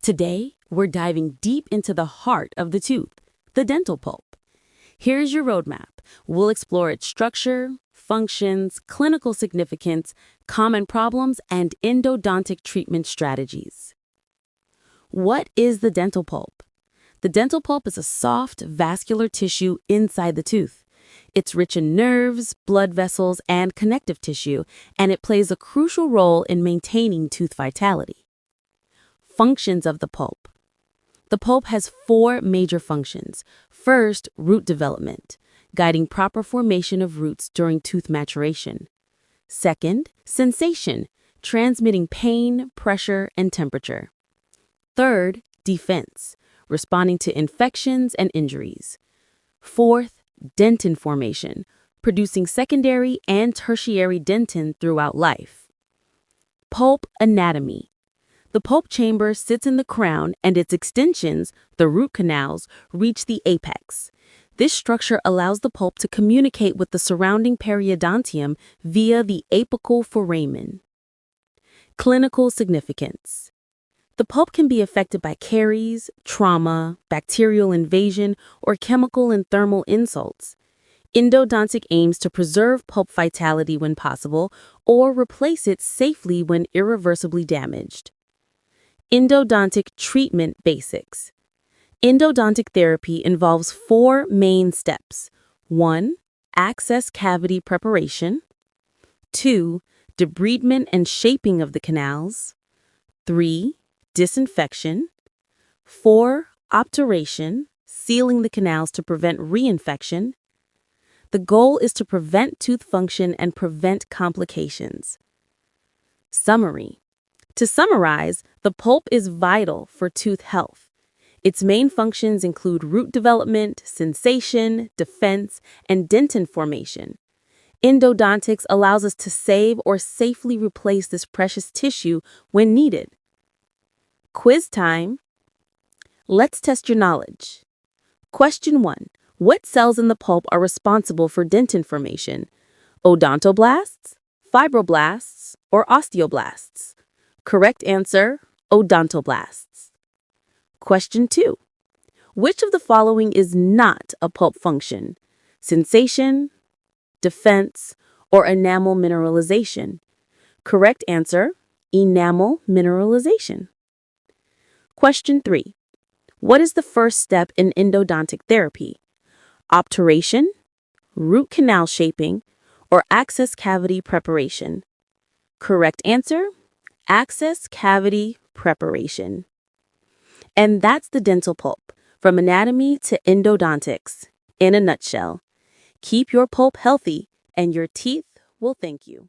Today, we're diving deep into the heart of the tooth, the dental pulp. Here's your roadmap. We'll explore its structure, functions, clinical significance, common problems, and endodontic treatment strategies. What is the dental pulp? The dental pulp is a soft, vascular tissue inside the tooth. It's rich in nerves, blood vessels, and connective tissue, and it plays a crucial role in maintaining tooth vitality. Functions of the pulp. The pulp has four major functions. First, root development, guiding proper formation of roots during tooth maturation. Second, sensation, transmitting pain, pressure, and temperature. Third, defense, responding to infections and injuries. Fourth, dentin formation, producing secondary and tertiary dentin throughout life. Pulp anatomy. The pulp chamber sits in the crown and its extensions, the root canals, reach the apex. This structure allows the pulp to communicate with the surrounding periodontium via the apical foramen. Clinical significance. The pulp can be affected by caries, trauma, bacterial invasion, or chemical and thermal insults. Endodontic aims to preserve pulp vitality when possible or replace it safely when irreversibly damaged. Endodontic treatment basics. Endodontic therapy involves four main steps. 1. Access cavity preparation. 2. Debridement and shaping of the canals. 3. Disinfection. 4. Obturation, sealing the canals to prevent reinfection. The goal is to prevent tooth function and prevent complications. Summary. To summarize, the pulp is vital for tooth health. Its main functions include root development, sensation, defense, and dentin formation. Endodontics allows us to save or safely replace this precious tissue when needed. Quiz time. Let's test your knowledge. Question 1. What cells in the pulp are responsible for dentin formation? Odontoblasts, fibroblasts, or osteoblasts? Correct answer, odontoblasts. Question 2. Which of the following is not a pulp function? Sensation, defense, or enamel mineralization? Correct answer, enamel mineralization. Question 3. What is the first step in endodontic therapy? Obturation, root canal shaping, or access cavity preparation? Correct answer, access cavity preparation. And that's the dental pulp, from anatomy to endodontics. In a nutshell, keep your pulp healthy and your teeth will thank you.